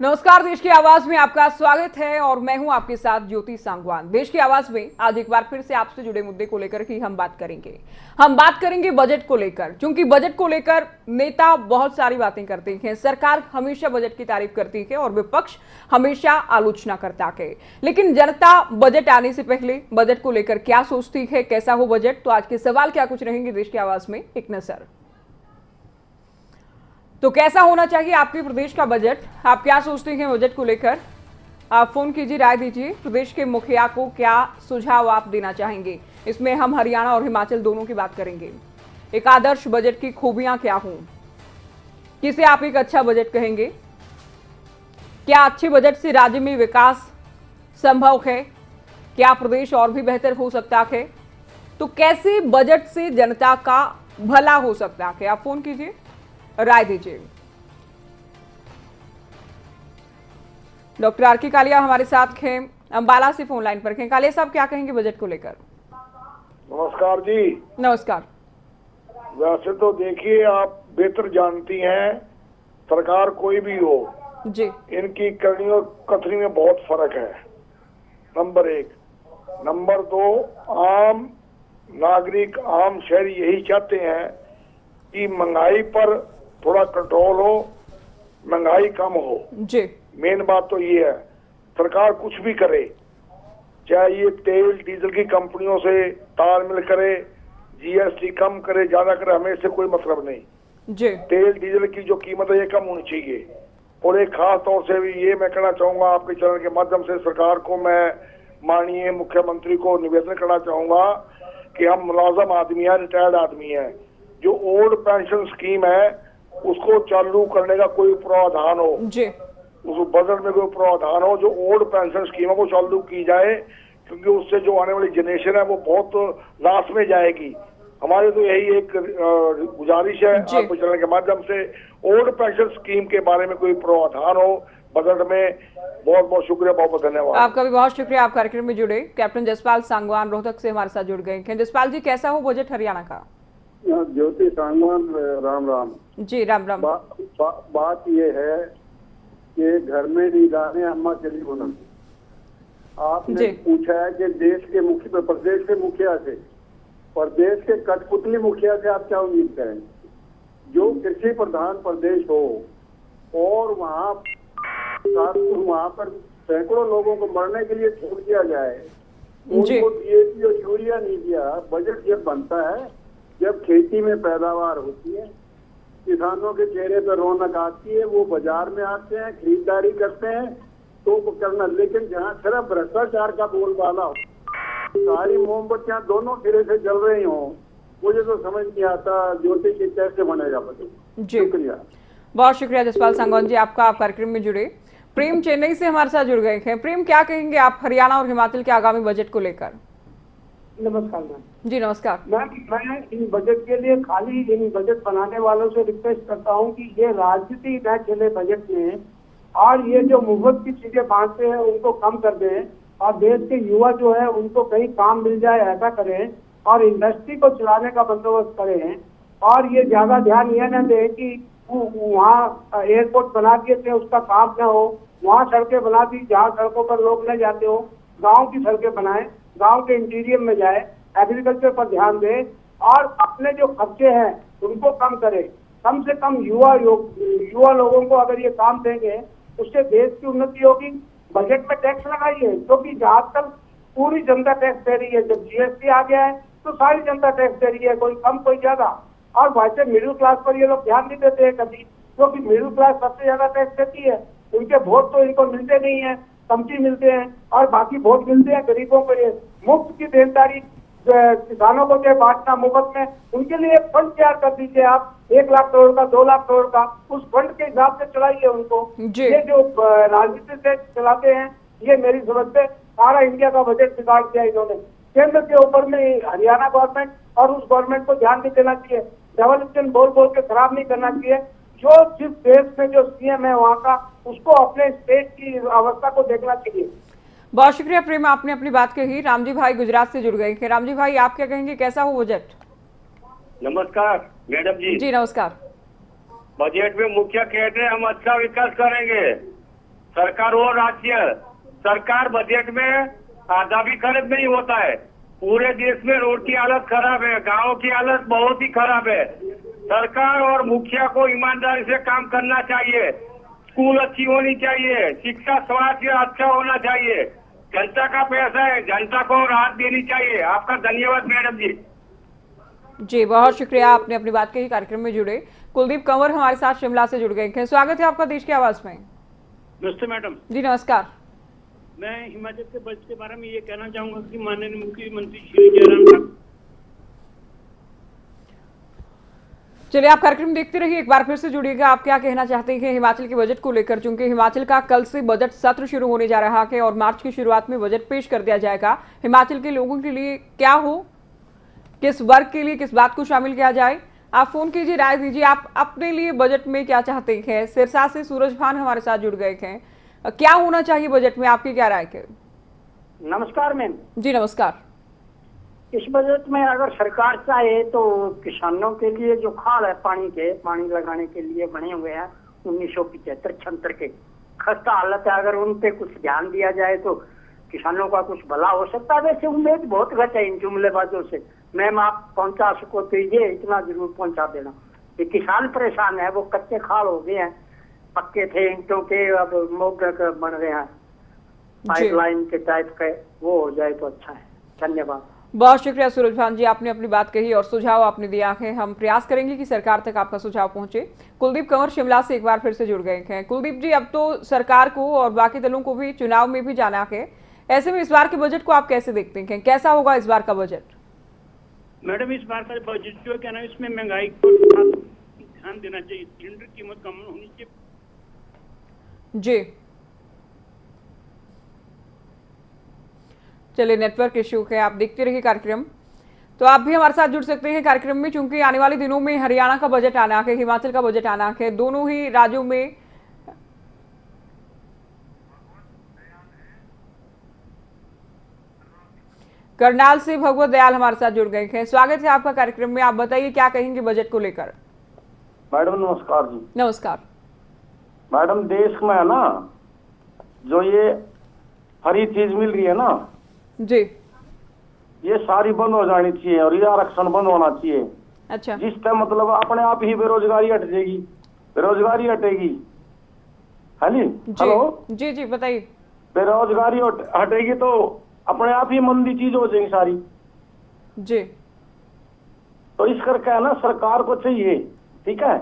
नमस्कार, देश की आवाज में आपका स्वागत है और मैं हूं आपके साथ ज्योति सांगवान। देश की आवाज में आज एक बार फिर से आपसे जुड़े मुद्दे को लेकर ही हम बात करेंगे बजट को लेकर, क्योंकि बजट को लेकर नेता बहुत सारी बातें करते हैं। सरकार हमेशा बजट की तारीफ करती है और विपक्ष हमेशा आलोचना करता है, लेकिन जनता बजट आने से पहले बजट को लेकर क्या सोचती है, कैसा हो बजट। तो आज के सवाल क्या कुछ रहेंगे देश की आवाज में, एक नजर। तो कैसा होना चाहिए आपके प्रदेश का बजट, आप क्या सोचते हैं बजट को लेकर? आप फोन कीजिए, राय दीजिए। प्रदेश के मुखिया को क्या सुझाव आप देना चाहेंगे? इसमें हम हरियाणा और हिमाचल दोनों की बात करेंगे। एक आदर्श बजट की खूबियां क्या हों, किसे आप एक अच्छा बजट कहेंगे? क्या अच्छे बजट से राज्य में विकास संभव है? क्या प्रदेश और भी बेहतर हो सकता है? तो कैसे बजट से जनता का भला हो सकता है? आप फोन कीजिए, राय दीजिए। डॉक्टर आर के कालिया हमारे साथ हैं, अंबाला से फोन लाइन पर हैं। कालिया साहब, क्या कहेंगे बजट को लेकर? नमस्कार जी। नमस्कार। वैसे तो देखिए, आप बेहतर जानती हैं, सरकार कोई भी हो जी, इनकी करनी और कथनी में बहुत फर्क है, नंबर एक। नंबर दो, आम नागरिक, आम शहरी यही चाहते हैं कि महंगाई पर थोड़ा कंट्रोल हो, महंगाई कम हो। जी, मेन बात तो ये है, सरकार कुछ भी करे, चाहे ये तेल डीजल की कंपनियों से तालमेल करे, जीएसटी कम करे, ज्यादा करे, हमें इससे कोई मतलब नहीं। जी, तेल डीजल की जो कीमत है ये कम होनी चाहिए। और एक खास तौर से भी ये मैं कहना चाहूंगा आपके चैनल के माध्यम से, सरकार को मैं, माननीय मुख्यमंत्री को निवेदन करना चाहूंगा कि हम मुलाजम आदमी है, रिटायर्ड आदमी है, जो ओल्ड पेंशन स्कीम है उसको चालू करने का कोई प्रावधान हो, जी, उस बजट में कोई प्रावधान हो, जो ओल्ड पेंशन स्कीम है वो चालू की जाए, क्योंकि उससे जो आने वाली जनरेशन है वो बहुत लाश में जाएगी। हमारी तो यही एक गुजारिश है आपके चैनल के माध्यम से, ओल्ड पेंशन स्कीम के बारे में कोई प्रावधान हो बजट में। बहुत बहुत शुक्रिया, बहुत बहुत धन्यवाद। आपका भी बहुत शुक्रिया, आप कार्यक्रम में जुड़े। कैप्टन जसपाल सांगवान रोहतक से हमारे साथ जुड़ गए हैं। जसपाल जी, कैसा हो बजट हरियाणा का? ज्योति सांगवान, राम राम जी, राम राम। बात ये है कि घर में निगाहें अम्मा चली होना। आपने पूछा है कि देश के मुखिया, प्रदेश के मुखिया से, प्रदेश के कठपुतली मुखिया से आप क्या उम्मीद करें? जो कृषि प्रधान प्रदेश हो और वहाँ पर सैकड़ों लोगों को मरने के लिए छोड़ दिया जाए, उनको डीएपी और यूरिया नहीं दिया। बजट जब बनता है जब खेती में पैदावार होती है, किसानों के चेहरे पर रौनक आती है, वो बाजार में आते हैं, खरीदारी करते हैं, तो वो करना। लेकिन जहाँ सिर्फ भ्रष्टाचार का बोलबाला हो, सारी मोमबत्तियां दोनों सिरे से जल रही हो, मुझे तो समझ नहीं आता ज्योति की कैसे बनेगा बजट। शुक्रिया, बहुत शुक्रिया जसपाल सांगवान जी आपका, आप कार्यक्रम में जुड़े। प्रेम चेन्नई से हमारे साथ जुड़ गए हैं। प्रेम, क्या कहेंगे आप हरियाणा और हिमाचल के आगामी बजट को लेकर? नमस्कार मैम। जी नमस्कार। मैं इन बजट के लिए खाली इन बजट बनाने वालों से रिक्वेस्ट करता हूं कि ये राजनीति न खेले बजट में, और ये जो मुफ्त की चीजें बांटते हैं उनको कम कर दें, और देश के युवा जो है उनको कहीं काम मिल जाए ऐसा करें, और इंडस्ट्री को चलाने का बंदोबस्त करें। और ये ज्यादा ध्यान ये न दें कि वहाँ एयरपोर्ट बना दिए थे उसका काम न हो, वहाँ सड़कें बना दी जहाँ सड़कों पर लोग न जाते हो, गाँव की सड़कें बनाए, गांव के इंटीरियर में जाए, एग्रीकल्चर पर ध्यान दे, और अपने जो खर्चे हैं उनको कम करे। कम से कम युवा लोगों को अगर ये काम देंगे उससे देश की उन्नति होगी। बजट में टैक्स लगाइए, क्योंकि आजकल पूरी जनता टैक्स दे रही है। जब जीएसटी आ गया है तो सारी जनता टैक्स दे रही है, कोई कम कोई ज्यादा। और वैसे मिडिल क्लास पर ये लोग ध्यान नहीं देते हैं कभी, क्योंकि मिडिल क्लास सबसे ज्यादा टैक्स देती है। उनके वोट तो इनको मिलते नहीं है, कमती मिलते हैं, और बाकी वोट मिलते हैं गरीबों को। ये मुफ्त की देनदारी किसानों को चाहे बांटना मुफ्त में, उनके लिए एक फंड तैयार कर दीजिए आप, 1 लाख करोड़ का, 2 लाख करोड़ का, उस फंड के हिसाब से चलाइए उनको। ये जो राजनीति से चलाते हैं, ये मेरी समझ से सारा इंडिया का बजट बिगाड़ दिया इन्होंने। केंद्र के ऊपर में हरियाणा गवर्नमेंट और उस गवर्नमेंट को ध्यान नहीं देना चाहिए, डबल इंजन बोल बोल के खराब नहीं करना चाहिए। जो जिस देश में जो सीएम है वहाँ का, उसको अपने स्टेट की अवस्था को देखना चाहिए। बहुत शुक्रिया प्रेम, आपने अपनी बात कही। रामजी भाई गुजरात से जुड़ गए हैं। रामजी भाई, आप क्या कहेंगे, कैसा हो बजट? नमस्कार मैडम जी। जी नमस्कार। बजट में मुखिया कहते हैं हम अच्छा विकास करेंगे, सरकार और राज्य सरकार बजट में आधा भी खर्च नहीं होता है। पूरे देश में रोड की हालत खराब है, गाँव की हालत बहुत ही खराब है। सरकार और मुखिया को ईमानदारी से काम करना चाहिए। स्कूल अच्छी होनी चाहिए, शिक्षा स्वास्थ्य अच्छा होना चाहिए। जनता का पैसा है, जनता को राहत देनी चाहिए। आपका धन्यवाद मैडम जी। जी बहुत शुक्रिया, आपने अपनी बात कही, कार्यक्रम में जुड़े। कुलदीप कंवर हमारे साथ शिमला से जुड़ गए हैं। स्वागत है आपका देश की आवाज में। नमस्ते मैडम जी नमस्कार। मैं हिमाचल के बजट के बारे में ये कहना चाहूंगा कि माननीय मुख्यमंत्री श्री जयराम ठाकुर। चलिए आप कार्यक्रम देखते रहिए, एक बार फिर से जुड़िएगा। आप क्या कहना चाहते हैं हिमाचल के बजट को लेकर, क्योंकि हिमाचल का कल से बजट सत्र शुरू होने जा रहा है और मार्च की शुरुआत में बजट पेश कर दिया जाएगा। हिमाचल के लोगों के लिए क्या हो, किस वर्ग के लिए किस बात को शामिल किया जाए, आप फोन कीजिए, राय दीजिए। आप अपने लिए बजट में क्या चाहते हैं। सिरसा से सूरज भान हमारे साथ जुड़ गए हैं। क्या होना चाहिए बजट में, आपकी क्या राय है? नमस्कार मैम जी नमस्कार। इस बजट में अगर सरकार चाहे तो किसानों के लिए जो खाल है पानी लगाने के लिए बने हुए हैं 1975-76 के खस्ता हालत है, अगर उन पे कुछ ध्यान दिया जाए तो किसानों का कुछ भला हो सकता है। वैसे उम्मीद बहुत घट है इन जुमलेबाजों से। मैम आप पहुंचा सको तो ये इतना जरूर पहुंचा देना। ये किसान परेशान है, वो कच्चे खाल हो गए हैं, पक्के थे ईंटों के, अब मोगरा बन रहे हैं पाइपलाइन के टाइप के, वो हो जाए तो अच्छा है। धन्यवाद। बहुत शुक्रिया सूरज भान जी, आपने अपनी बात कही और सुझाव आपने दिया है। हम प्रयास करेंगे कि सरकार तक आपका सुझाव पहुंचे। कुलदीप कंवर शिमला से एक बार फिर से जुड़ गए हैं। कुलदीप जी, अब तो सरकार को और बाकी दलों को भी चुनाव में भी जाना है, ऐसे में इस बार के बजट को आप कैसे देखते हैं, कैसा होगा इस बार का बजट? मैडम इस बार का बजट जो क्या ना, इसमें महंगाई को ध्यान देना चाहिए। सिलेंडर की कीमत कम होनी चाहिए। जी चलिए, नेटवर्क इश्यू है, आप देखते रहिए कार्यक्रम। तो आप भी हमारे साथ जुड़ सकते हैं कार्यक्रम में, क्योंकि आने वाले दिनों में हरियाणा का बजट आना है, हिमाचल का बजट आना है। दोनों ही राज्यों में करनाल से भगवत दयाल हमारे साथ जुड़ गए हैं। स्वागत है आपका कार्यक्रम में। आप बताइए क्या कहेंगे बजट को लेकर। मैडम नमस्कार जी। नमस्कार मैडम, देश में है ना जो ये हरी चीज मिल रही है ना जी, ये सारी बंद हो जानी चाहिए और ये आरक्षण बंद होना चाहिए। अच्छा, जिससे मतलब अपने आप ही बेरोजगारी हट जाएगी, बेरोजगारी हटेगी। है नी? हेलो जी जी बताइए। बेरोजगारी हटेगी तो अपने आप ही मंदी चीज हो जाएगी सारी जी। तो इस करके है ना सरकार को चाहिए, ठीक है,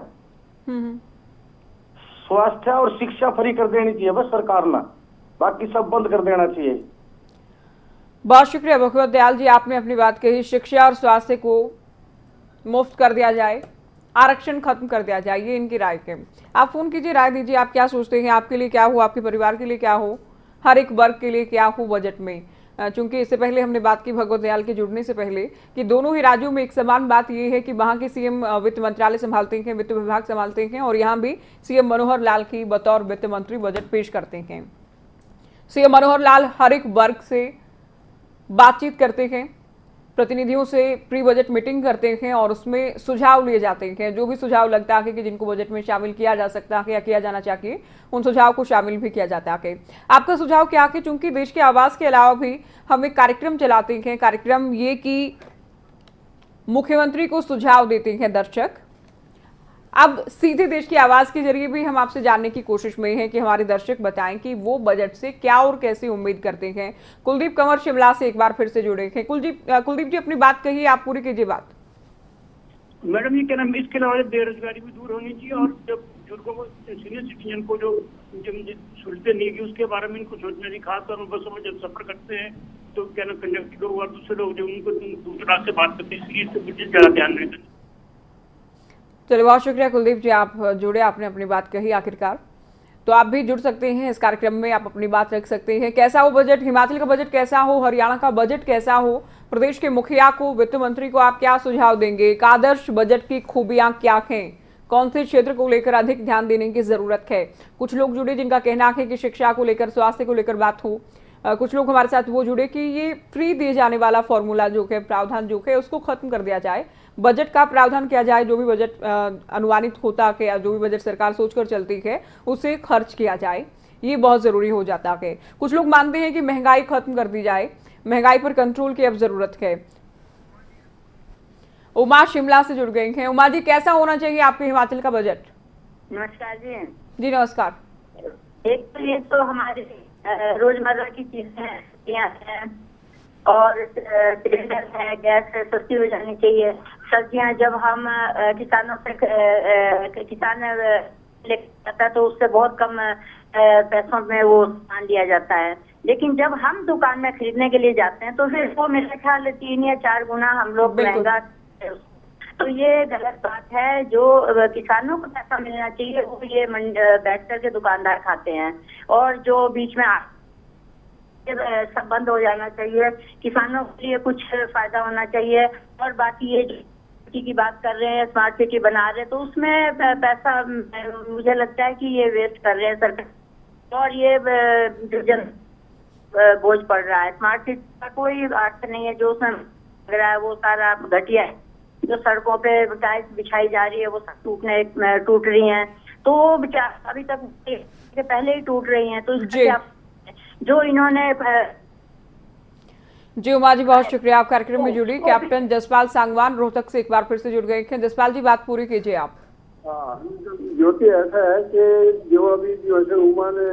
स्वास्थ्य और शिक्षा फ्री कर देनी चाहिए बस सरकार ना, बाकी सब बंद कर देना चाहिए। बहुत शुक्रिया भगवत दयाल जी, आपने अपनी बात कही। शिक्षा और स्वास्थ्य को मुफ्त कर दिया जाए, आरक्षण खत्म कर दिया जाए, ये इनकी राय है। आप फोन कीजिए, राय दीजिए। आप क्या सोचते हैं, आपके लिए क्या हो, आपके परिवार के लिए क्या हो, हर एक वर्ग के लिए क्या हो बजट में? चूंकि इससे पहले हमने बात की भगवत दयाल के जुड़ने से पहले कि दोनों ही राज्यों में एक समान बात यह है कि वहां के सीएम वित्त मंत्रालय संभालते हैं, वित्त विभाग संभालते हैं, और यहाँ भी सीएम मनोहर लाल की बतौर वित्त मंत्री बजट पेश करते हैं। सीएम मनोहर लाल हर एक वर्ग से बातचीत करते हैं, प्रतिनिधियों से प्री बजट मीटिंग करते हैं और उसमें सुझाव लिए जाते हैं। जो भी सुझाव लगता है कि जिनको बजट में शामिल किया जा सकता है या किया जाना चाहिए, उन सुझाव को शामिल भी किया जाता है। आपका सुझाव क्या है? चूंकि देश के आवास के अलावा भी हम एक कार्यक्रम चलाते हैं, कार्यक्रम ये कि मुख्यमंत्री को सुझाव देते हैं दर्शक। अब सीधे देश की आवाज के जरिए भी हम आपसे जानने की कोशिश में हैं कि हमारे दर्शक बताएं कि वो बजट से क्या और कैसे उम्मीद करते हैं। कुलदीप कंवर शिमला से एक बार फिर से जुड़े हैं। कुलदीप जी अपनी बात कहिए, आप पूरी कीजिए बात। मैडम ये क्या नाम, इसके अलावा बेरोजगारी भी दूर होनी चाहिए और जब बुजुर्गों को, सीनियर सिटीजन को जो सहूलतें नहीं की उसके बारे में इनको सोचना चाहिए। खासतौर पर बसों में जब सफर करते हैं तो क्या ना कंडक्टर लोग और दूसरे लोग जो उनको दूसरा से बात करते हैं, इसलिए इससे मुझे ज्यादा ध्यान नहीं देना। चलिए बहुत शुक्रिया कुलदीप जी, आप जुड़े, आपने अपनी बात कही आखिरकार। तो आप भी जुड़ सकते हैं इस कार्यक्रम में, आप अपनी बात रख सकते हैं। कैसा हो बजट, हिमाचल का बजट कैसा हो, हरियाणा का बजट कैसा हो, प्रदेश के मुखिया को, वित्त मंत्री को आप क्या सुझाव देंगे? एक आदर्श बजट की खूबियां क्या हैं? कौन से क्षेत्र को लेकर अधिक ध्यान देने की जरूरत है? कुछ लोग जुड़े जिनका कहना है कि शिक्षा को लेकर, स्वास्थ्य को लेकर बात हो। कुछ लोग हमारे साथ वो जुड़े कि ये फ्री दिए जाने वाला फॉर्मूला जो है, प्रावधान जो है, उसको खत्म कर दिया जाए, बजट का प्रावधान किया जाए, जो भी बजट अनुमानित होता है, जो भी बजट सरकार सोचकर चलती है उसे खर्च किया जाए, ये बहुत जरूरी हो जाता है। कुछ लोग मानते हैं कि महंगाई खत्म कर दी जाए, महंगाई पर कंट्रोल की अब जरूरत है। उमा शिमला से जुड़ गई हैं। उमा जी, कैसा होना चाहिए आपके हिमाचल का बजट? नमस्कार जी। जी नमस्कार। एक तो ये तो हमारी रोजमर्रा की चीजें हैं और सिलेंडर है, गैस है, सस्ती हो जानी चाहिए। सब्जियां जब हम किसानों से किसान लेकर जाता है तो उससे बहुत कम पैसों में वो सामान लिया जाता है, लेकिन जब हम दुकान में खरीदने के लिए जाते हैं तो फिर वो मेरे ख्याल 3 या 4 गुना हम लोग महंगा। तो ये गलत बात है। जो किसानों को पैसा मिलना चाहिए वो ये बैठ कर के दुकानदार खाते हैं, और जो बीच में सब बंद हो जाना चाहिए। किसानों के लिए कुछ फायदा होना चाहिए। और बाकी ये की बात कर रहे हैं, स्मार्ट सिटी बना रहे हैं, तो उसमें पैसा मुझे लगता है कि ये वेस्ट कर रहे हैं सरकार, और ये जन बोझ पड़ रहा है। स्मार्ट सिटी का कोई अर्थ नहीं है। जो उसमें लग रहा है वो सारा घटिया है। जो सड़कों पे टाइल्स बिछाई जा रही है वो सब टूट रही हैं, तो अभी तक पहले ही टूट रही हैं। तो जो इन्होंने जी उमा जी, बहुत शुक्रिया आप कार्यक्रम में जुड़ी। कैप्टन जसपाल सांगवान रोहतक से एक बार फिर से जुड़ गए हैं। जसपाल जी, बात पूरी कीजिए आप। ज्योति, ऐसा है कि जो अभी जैसे उमा ने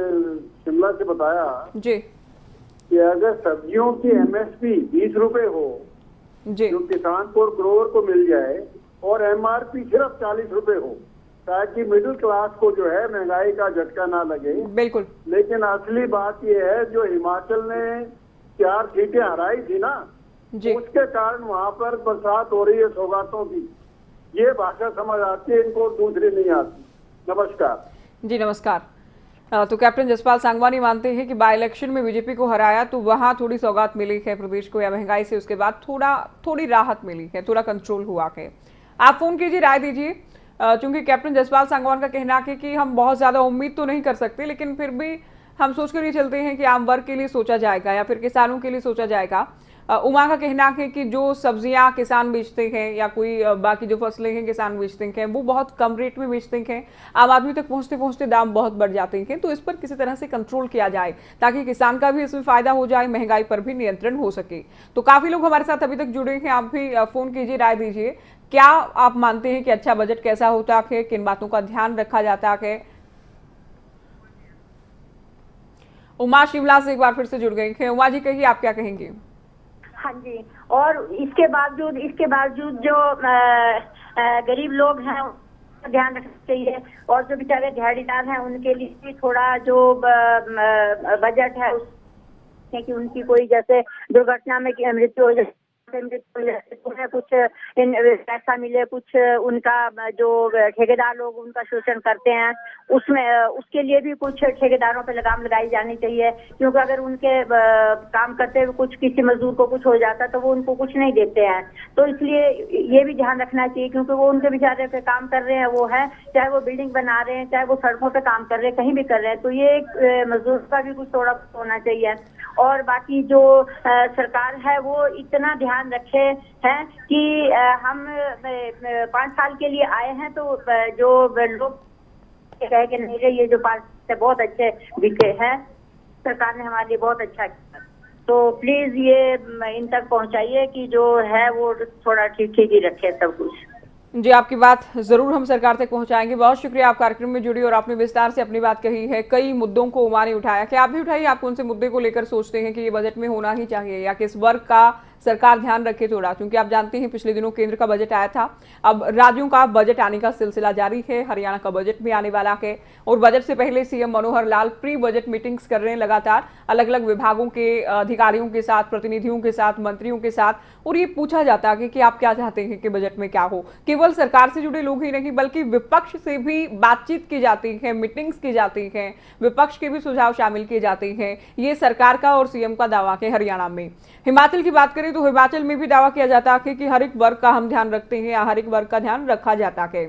शिमला से बताया जी कि अगर सब्जियों की MSP 20 रुपए हो जी, जो किसान को ग्रोवर को मिल जाए, और MRP सिर्फ 40 रुपए हो, ताकि मिडिल क्लास को जो है महंगाई का झटका ना लगे। बिल्कुल। लेकिन असली बात यह है, जो हिमाचल ने 4 सीटें हराई थी ना जी, उसके कारण वहाँ पर बरसात हो रही है सौगातों की। ये भाषा समझ आती है इनको, दूसरी नहीं आती। नमस्कार जी। नमस्कार। तो कैप्टन जसपाल सांगवानी मानते हैं कि बाई इलेक्शन में बीजेपी को हराया तो वहां थोड़ी सौगात मिली है प्रदेश को, या महंगाई से उसके बाद थोड़ी राहत मिली है, थोड़ा कंट्रोल हुआ है। आप फोन कीजिए, राय दीजिए। चूंकि कैप्टन जसपाल सांगवान का कहना है कि हम बहुत ज्यादा उम्मीद तो नहीं कर सकते, लेकिन फिर भी हम सोचकर ये चलते हैं कि आम वर्ग के लिए सोचा जाएगा या फिर किसानों के लिए सोचा जाएगा। उमा का कहना है कि जो सब्जियां किसान बेचते हैं या कोई बाकी जो फसलें हैं किसान बेचते हैं वो बहुत कम रेट में बेचते हैं, आम आदमी तक पहुंचते पहुंचते दाम बहुत बढ़ जाते हैं। तो इस पर किसी तरह से कंट्रोल किया जाए ताकि किसान का भी इसमें फायदा हो जाए, महंगाई पर भी नियंत्रण हो सके। तो काफी लोग हमारे साथ अभी तक जुड़े हैं, आप भी फोन कीजिए, राय दीजिए। क्या आप मानते हैं कि अच्छा बजट कैसा होता है, किन बातों का ध्यान रखा जाता है? उमा शिमला से एक बार फिर से जुड़ गई हैं। उमा जी, कहिए आप क्या कहेंगे? हाँ जी। और इसके बावजूद जो गरीब लोग हैं उनका ध्यान रखना चाहिए, और जो बेचारे दिहाड़ीदार हैं उनके लिए भी थोड़ा जो बजट है कि उनकी कोई जैसे दुर्घटना में मृत्यु हो जाए, उन्हें कुछ पैसा मिले, कुछ उनका जो ठेकेदार लोग उनका शोषण करते हैं उसके लिए भी कुछ ठेकेदारों पे लगाम लगाई जानी चाहिए। क्योंकि अगर उनके काम करते हुए कुछ किसी मजदूर को कुछ हो जाता तो वो उनको कुछ नहीं देते हैं। तो इसलिए ये भी ध्यान रखना चाहिए, क्योंकि वो उनके बेचारे पे काम कर रहे हैं, वो है चाहे वो बिल्डिंग बना रहे हैं, चाहे वो सड़कों पे काम कर रहे हैं, कहीं भी कर रहे हैं। तो ये मजदूर का भी कुछ थोड़ा होना चाहिए। और बाकी जो सरकार है वो इतना ध्यान रखे हैं कि हम 5 साल के लिए आए हैं, तो जो लोग कहे कि नहीं ये जो 5 से बहुत अच्छे बीते हैं, सरकार ने हमारे लिए बहुत अच्छा किया, तो प्लीज ये इन तक पहुंचाइए कि जो है वो थोड़ा ठीक ही रखे सब कुछ। जी, आपकी बात जरूर हम सरकार तक पहुंचाएंगे। बहुत शुक्रिया, आप कार्यक्रम में जुड़ी और आपने विस्तार से अपनी बात कही है। कई मुद्दों को उमा ने उठाया, क्या आप भी उठाइए, आप कौन से मुद्दे को लेकर सोचते हैं कि ये बजट में होना ही चाहिए या किस वर्ग का सरकार ध्यान रखे थोड़ा? क्योंकि आप जानते हैं पिछले दिनों केंद्र का बजट आया था, अब राज्यों का बजट आने का सिलसिला जारी है, हरियाणा का बजट भी आने वाला है। और बजट से पहले CM Manohar Lal pre budget meetings कर रहे हैं लगातार अलग अलग विभागों के अधिकारियों के साथ, प्रतिनिधियों के साथ, मंत्रियों के साथ, और ये पूछा जाता है कि आप क्या चाहते हैं कि बजट में क्या हो। केवल सरकार से जुड़े लोग ही नहीं बल्कि विपक्ष से भी बातचीत की जाती है, मीटिंग्स की जाती है, विपक्ष के भी सुझाव शामिल किए जाते हैं। ये सरकार का और सीएम का दावा है हरियाणा में। हिमाचल की बात करें तो हिमाचल में भी दावा किया जाता है कि हर एक वर्ग का हम ध्यान रखते हैं या हर एक वर्ग का ध्यान रखा जाता है।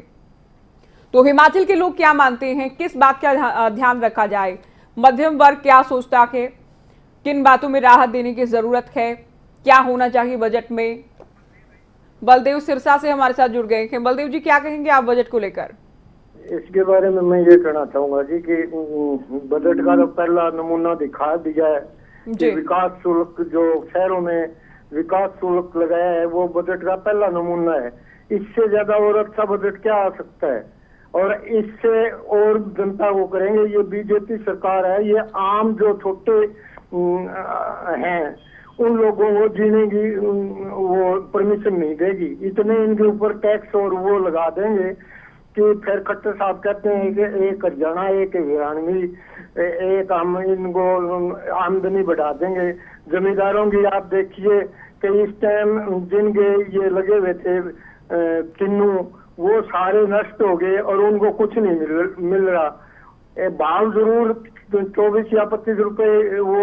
तो हिमाचल के लोग क्या मानते हैं, किस बात का ध्यान रखा जाए, मध्यम वर्ग क्या सोचता है, किन बातों में राहत देने की जरूरत है, क्या होना चाहिए बजट में? बलदेव सिरसा से हमारे साथ जुड़ गए हैं। बलदेव जी, क्या कहेंगे आप बजट को लेकर? इसके बारे में मैं ये कहना चाहूंगा जी कि बजट का तो पहला नमूना दिखा दिया है कि विकास शुल्क जो शहरों में विकास शुल्क लगाया है वो बजट का पहला नमूना है। इससे ज्यादा और अच्छा बजट क्या आ सकता है? और इससे और जनता को करेंगे। ये बीजेपी सरकार है, ये आम जो छोटे हैं उन लोगों को जीने की वो परमिशन नहीं देगी। इतने इनके ऊपर टैक्स और वो लगा देंगे कि फिर खट्टर साहब कहते हैं कि एक हरियाणा एक हरियाणवी एक हम इनको आमदनी बढ़ा देंगे। जमींदारों की आप देखिए कि इस टाइम जिनके ये लगे हुए थे किन्नू वो सारे नष्ट हो गए और उनको कुछ नहीं मिल रहा। भाव जरूर 24 या 25 रुपए वो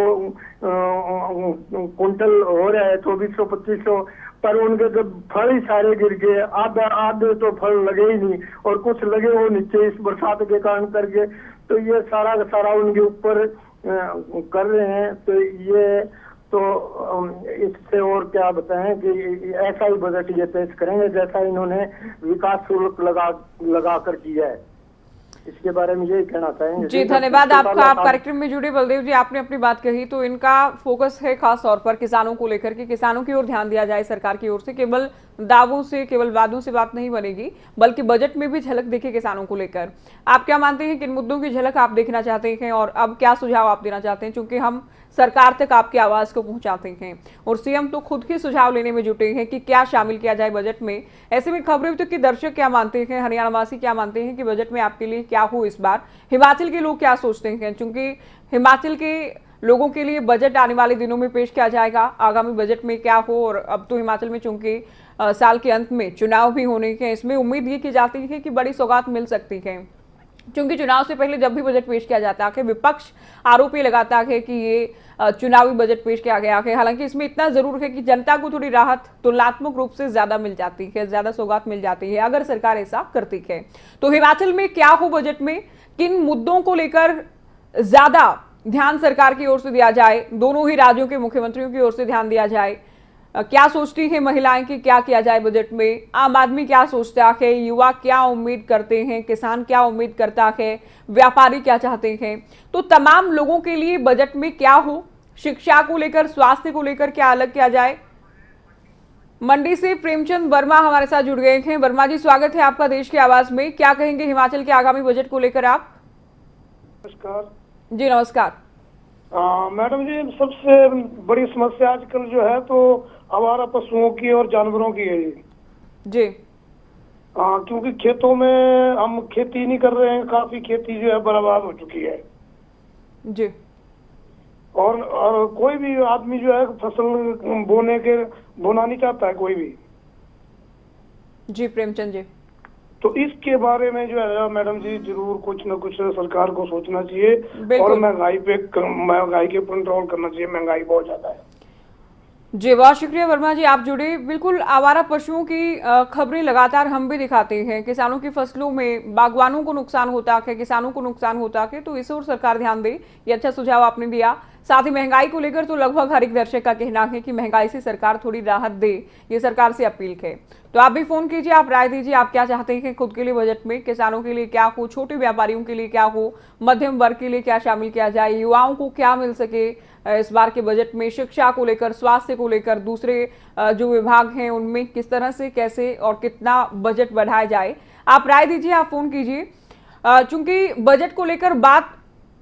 कुंटल हो रहा है, 2400-2500, पर उनके तो फल ही सारे गिर गए। आधे तो फल लगे ही नहीं और कुछ लगे वो नीचे इस बरसात के कारण करके। तो ये सारा का सारा उनके ऊपर कर रहे हैं। तो ये तो इससे और क्या बताएं कि ऐसा ही बजट ये पेश करेंगे जैसा इन्होंने विकास शुल्क लगा कर किया है। इसके बारे में यही कहना चाहेंगे। जी धन्यवाद आपका। आप कार्यक्रम में जुड़े। बलदेव जी, आपने अपनी बात कही तो इनका फोकस है खास तौर पर किसानों को लेकर के, किसानों की ओर ध्यान दिया जाए सरकार की ओर से। केवल दावों से, केवल वादों से बात नहीं बनेगी, बल्कि बजट में भी झलक देखिए किसानों को लेकर। आप क्या मानते हैं, किन मुद्दों की झलक आप देखना चाहते हैं और अब क्या सुझाव आप देना चाहते हैं? क्योंकि हम सरकार तक आपकी आवाज को पहुंचाते हैं और सीएम तो खुद ही सुझाव लेने में जुटे हैं कि क्या शामिल किया जाए बजट में। ऐसे में खबरें तो कि दर्शक क्या मानते हैं, हरियाणा वासी क्या मानते हैं कि बजट में आपके लिए क्या हो इस बार, हिमाचल के लोग क्या सोचते हैं? क्योंकि हिमाचल के लोगों के लिए बजट आने वाले दिनों में पेश किया जाएगा। आगामी बजट में क्या हो, और अब तो हिमाचल में चूंकि साल के अंत में चुनाव भी होने के, इसमें उम्मीद ये की जाती है कि बड़ी सौगात मिल सकती है। क्योंकि चुनाव से पहले जब भी बजट पेश किया जाता है विपक्ष आरोप ये लगाता है कि ये चुनावी बजट पेश किया गया है। हालांकि इसमें इतना जरूर है कि जनता को थोड़ी राहत तुलनात्मक रूप से ज्यादा मिल जाती है, ज्यादा सौगात मिल जाती है अगर सरकार ऐसा करती है। तो हिमाचल में क्या हो बजट में, किन मुद्दों को लेकर ज्यादा ध्यान सरकार की ओर से दिया जाए, दोनों ही राज्यों के मुख्यमंत्रियों की ओर से ध्यान दिया जाए, क्या सोचती है महिलाएं कि क्या किया जाए बजट में, आम आदमी क्या सोचता है, युवा क्या उम्मीद करते हैं, किसान क्या उम्मीद करता है, व्यापारी क्या चाहते हैं, तो तमाम लोगों के लिए बजट में क्या हो, शिक्षा को लेकर, स्वास्थ्य को लेकर क्या अलग किया जाए। मंडी से प्रेमचंद वर्मा हमारे साथ जुड़ गए हैं। वर्मा जी, स्वागत है आपका देश की आवाज में। क्या कहेंगे हिमाचल के आगामी बजट को लेकर आप? नमस्कार जी नमस्कार। मैडम जी, सबसे बड़ी समस्या आजकल जो है तो आवारा पशुओं की और जानवरों की है जी। क्योंकि खेतों में हम खेती नहीं कर रहे हैं, काफी खेती जो है बर्बाद हो चुकी है जी। और कोई भी आदमी जो है फसल बोना नहीं चाहता है कोई भी। जी प्रेमचंद जी, तो इसके बारे में जो है मैडम जी जरूर कुछ न कुछ सरकार को सोचना चाहिए और महंगाई के कंट्रोल करना चाहिए। महंगाई बहुत ज्यादा है। जी बहुत शुक्रिया वर्मा जी, आप जुड़े। बिल्कुल, आवारा पशुओं की खबरें लगातार हम भी दिखाते हैं। किसानों की फसलों में बागवानों को नुकसान होता है, किसानों को नुकसान होता है, तो इस ओर सरकार ध्यान दे। ये अच्छा सुझाव आपने दिया। साथ ही महंगाई को लेकर तो लगभग हर एक दर्शक का कहना है कि महंगाई से सरकार थोड़ी राहत दे, ये सरकार से अपील है। तो आप भी फोन कीजिए, आप राय दीजिए, आप क्या चाहते हैं खुद के लिए बजट में, किसानों के लिए क्या हो, छोटे व्यापारियों के लिए क्या हो, मध्यम वर्ग के लिए क्या शामिल किया जाए, युवाओं को क्या मिल सके इस बार के बजट में, शिक्षा को लेकर, स्वास्थ्य को लेकर, दूसरे जो विभाग हैं उनमें किस तरह से, कैसे और कितना बजट बढ़ाया जाए। आप राय दीजिए, आप फोन कीजिए। चूंकि बजट को लेकर बात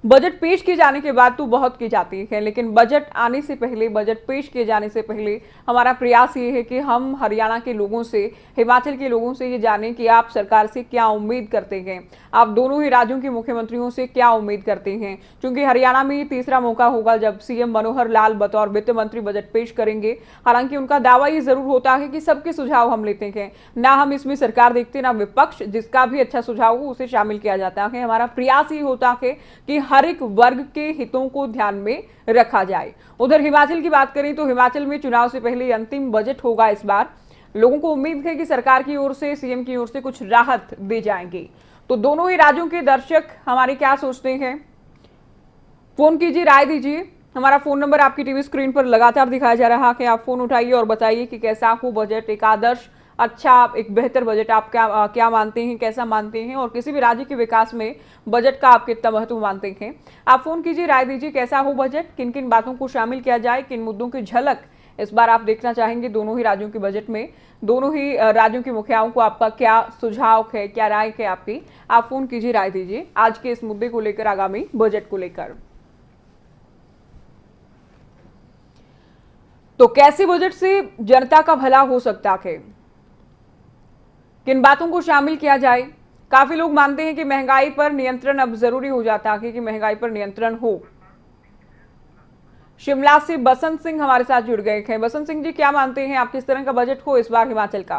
बजट पेश किए जाने के बाद तो बहुत की जाती है, लेकिन बजट आने से पहले, बजट पेश किए जाने से पहले हमारा प्रयास ये है कि हम हरियाणा के लोगों से, हिमाचल के लोगों से ये जानें कि आप सरकार से क्या उम्मीद करते हैं, आप दोनों ही राज्यों के मुख्यमंत्रियों से क्या उम्मीद करते हैं। क्योंकि हरियाणा में ये तीसरा मौका होगा जब सीएम मनोहर लाल बतौर वित्त मंत्री बजट पेश करेंगे। हालांकि उनका दावा ये जरूर होता है कि सबके सुझाव हम लेते हैं, ना हम इसमें सरकार देखते ना विपक्ष, जिसका भी अच्छा सुझाव हो उसे शामिल किया जाता है। हमारा प्रयास ये होता है कि हर एक वर्ग के हितों को ध्यान में रखा जाए। उधर हिमाचल की बात करें तो हिमाचल में चुनाव से पहले अंतिम बजट होगा इस बार। लोगों को उम्मीद है कि सरकार की ओर से, सीएम की ओर से कुछ राहत दे जाएंगे। तो दोनों ही राज्यों के दर्शक हमारे क्या सोचते हैं, फोन कीजिए, राय दीजिए। हमारा फोन नंबर आपकी टीवी स्क्रीन पर लगातार दिखाया जा रहा है। आप फोन उठाइए और बताइए कि कैसा हो बजट, एक आदर्श अच्छा, एक बेहतर बजट आप क्या मानते हैं, कैसा मानते हैं, और किसी भी राज्य के विकास में बजट का आप कितना महत्व मानते हैं? आप फोन कीजिए, राय दीजिए कैसा हो बजट, किन किन बातों को शामिल किया जाए, किन मुद्दों की झलक इस बार आप देखना चाहेंगे दोनों ही राज्यों के बजट में। दोनों ही राज्यों के मुखियाओं को आपका क्या सुझाव है, क्या राय है आपकी? आप फोन कीजिए, राय दीजिए आज के इस मुद्दे को लेकर, आगामी बजट को लेकर। तो कैसे बजट से जनता का भला हो सकता है, किन बातों को शामिल किया जाए? काफी लोग मानते हैं कि महंगाई पर नियंत्रण अब जरूरी हो जाता है कि महंगाई पर नियंत्रण हो। शिमला से बसंत सिंह हमारे साथ जुड़ गए हैं। बसंत सिंह जी, क्या मानते हैं आप, किस तरह का बजट हो इस बार हिमाचल का?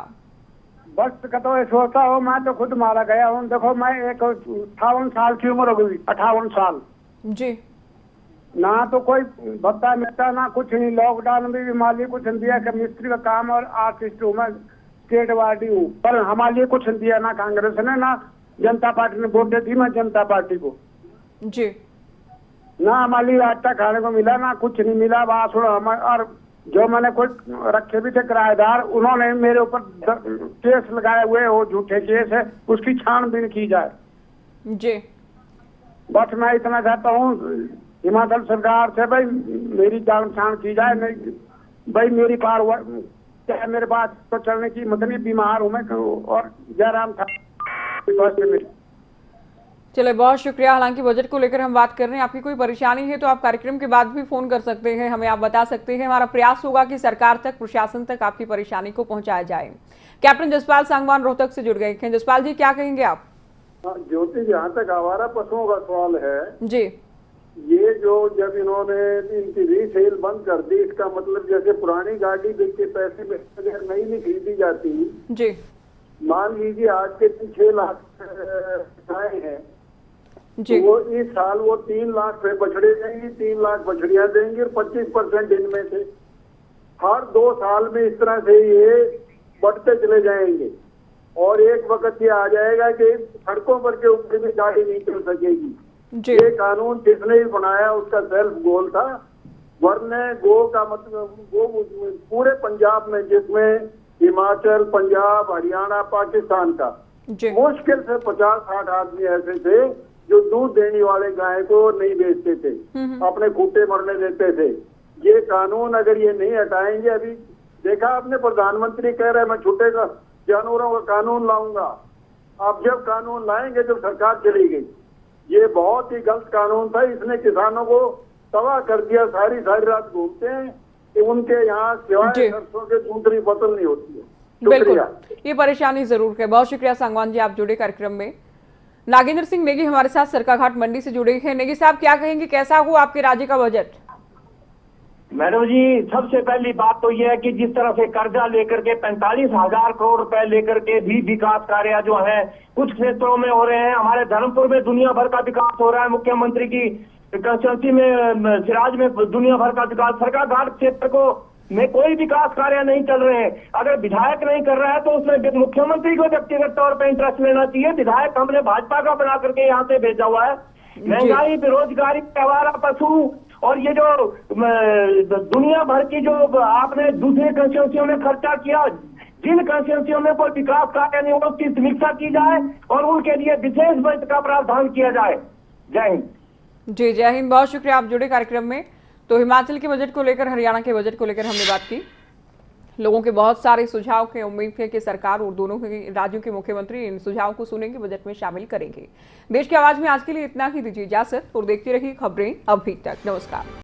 बस का तो सोचता हूँ, मैं तो खुद मारा गया हूँ। देखो, मैं 58 साल की उम्र हो गई, 58 साल जी। ना तो कोई भत्ता मिलता, ना कुछ नहीं। लॉकडाउन में भी हमारे लिए कुछ नहीं दिया कि मिस्त्री का काम और आर्टिस्ट हूँ मैं, स्टेट वार्डी हूँ, पर हमारे लिए कुछ नहीं दिया, ना कांग्रेस ने ना जनता पार्टी ने वोटें दी, मैं जनता पार्टी को जी। ना हमारे लिए आटा खाने को मिला, ना कुछ नहीं मिला। बात सुनो, और जो मैंने कोई रखे भी थे किराएदार, उन्होंने मेरे ऊपर केस लगाए हुए हो, झूठे केस है, उसकी छानबीन की जाए जी। बस मैं इतना चाहता हूँ हिमाचल सरकार से, भाई मेरी जान छान की जाए। नहीं भाई, मेरी पार क्या मेरे पास तो चलने की हिम्मत नहीं, बीमार हूँ मैं, और जयराम था। चले, बहुत शुक्रिया। हालांकि बजट को लेकर हम बात कर रहे हैं, आपकी कोई परेशानी है तो आप कार्यक्रम के बाद भी फोन कर सकते हैं, हमें आप बता सकते हैं। हमारा प्रयास होगा कि सरकार तक, प्रशासन तक आपकी परेशानी को पहुंचाया जाए। कैप्टन जसपाल सांगवान रोहतक से जुड़ गए हैं। जसपाल जी, क्या कहेंगे आप? ज्योति, जहाँ तक आवारा पशुओं का सवाल है जी, ये जो जब इन्होंने इनकी रीसेल बंद कर दी, इसका मतलब जैसे पुरानी गाड़ी बेच के पैसे में अगर नई नहीं खरीदी जाती जी, मान लीजिए आज के 6 लाख आए हैं जी, तो वो इस साल वो 3 लाख पे बछड़े देंगी, 3 लाख बछड़ियां देंगी, और 25% इनमें से हर 2 साल में इस तरह से ये बढ़ते चले जाएंगे। और एक वक्त ये आ जाएगा कि सड़कों पर के ऊपर भी गाड़ी नहीं चल सकेगी। ये कानून जिसने भी बनाया उसका सेल्फ गोल था, वरने गो का मतलब गो पूरे पंजाब में, जिसमें हिमाचल, पंजाब, हरियाणा, पाकिस्तान का मुश्किल से 50-60 आदमी ऐसे थे जो दूध देने वाले गाय को नहीं बेचते थे, अपने खूटे मरने देते थे। ये कानून अगर ये नहीं हटाएंगे, अभी देखा आपने प्रधानमंत्री कह रहे हैं मैं छूटेगा जानवरों का कानून लाऊंगा। अब जब कानून लाएंगे जब सरकार चली गई, ये बहुत ही गलत कानून था, इसने किसानों को तबाह कर दिया। सारी रात घूमते हैं कि उनके यहाँ सिवाय सरसों के दूसरी फसल नहीं होती है। बिल्कुल, ये परेशानी जरूर है। बहुत शुक्रिया सांगवान जी, आप जुड़े कार्यक्रम में। नागेंद्र सिंह नेगी हमारे साथ सरकाघाट मंडी से जुड़े हैं। नेगी साहब, क्या कहेंगे, कैसा हो आपके राज्य का बजट? मैडम जी, सबसे पहली बात तो यह है कि जिस तरह से कर्जा लेकर के 45,000 करोड़ रुपए लेकर के भी विकास कार्य जो है कुछ क्षेत्रों में हो रहे हैं। हमारे धर्मपुर में दुनिया भर का विकास हो रहा है, मुख्यमंत्री की कंस्टिट्यूंसी में सिराज में दुनिया भर का विकास। सरकाघाट क्षेत्र को में कोई विकास कार्य नहीं चल रहे हैं। अगर विधायक नहीं कर रहा है तो उसमें मुख्यमंत्री को व्यक्तिगत तौर पर इंटरेस्ट लेना चाहिए। विधायक हमने भाजपा का बना करके यहाँ से भेजा हुआ है। महंगाई, बेरोजगारी, आवारा पशु और ये जो दुनिया भर की जो आपने दूसरे कंस्टिट्यूंसियों में खर्चा किया, जिन कंस्टिट्यूंसियों में कोई विकास कार्य नहीं हुआ उसकी समीक्षा की जाए और उनके लिए विशेष बजट का प्रावधान किया जाए। जय हिंद। जी, जय हिंद। बहुत शुक्रिया, आप जुड़े कार्यक्रम में। तो हिमाचल के बजट को लेकर, हरियाणा के बजट को लेकर हमने बात की। लोगों के बहुत सारे सुझाव के, उम्मीद है कि सरकार और दोनों के राज्यों के मुख्यमंत्री इन सुझावों को सुनेंगे, बजट में शामिल करेंगे। देश की आवाज में आज के लिए इतना ही, दीजिए इजाजत और देखते रहिए खबरें अभी तक। नमस्कार।